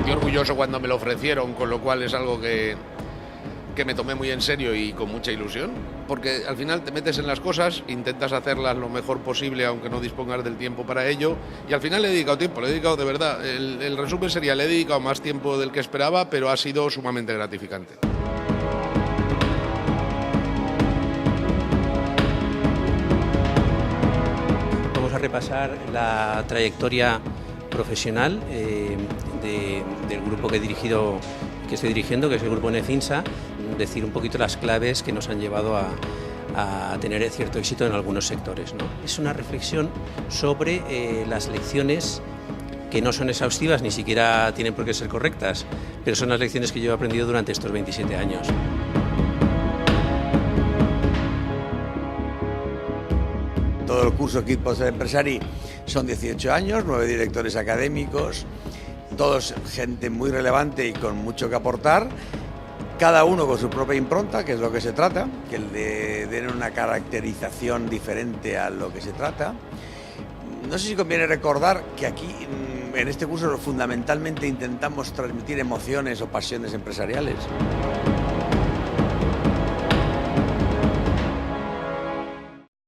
sentí orgulloso cuando me lo ofrecieron, con lo cual es algo que me tomé muy en serio y con mucha ilusión, porque al final te metes en las cosas, intentas hacerlas lo mejor posible aunque no dispongas del tiempo para ello, y al final le he dedicado tiempo, le he dedicado de verdad, el resumen sería, le he dedicado más tiempo del que esperaba, pero ha sido sumamente gratificante. Vamos a repasar la trayectoria profesional del grupo que estoy dirigiendo, que es el grupo Necinsa, decir un poquito las claves que nos han llevado a tener cierto éxito en algunos sectores, ¿no? Es una reflexión sobre las lecciones que no son exhaustivas, ni siquiera tienen por qué ser correctas, pero son las lecciones que yo he aprendido durante estos 27 años. Todo el curso Kit Post Empresari son 18 años, 9 directores académicos, todos gente muy relevante y con mucho que aportar, cada uno con su propia impronta, que es lo que se trata, que el de tener una caracterización diferente a lo que se trata. No sé si conviene recordar que aquí, en este curso, fundamentalmente intentamos transmitir emociones o pasiones empresariales.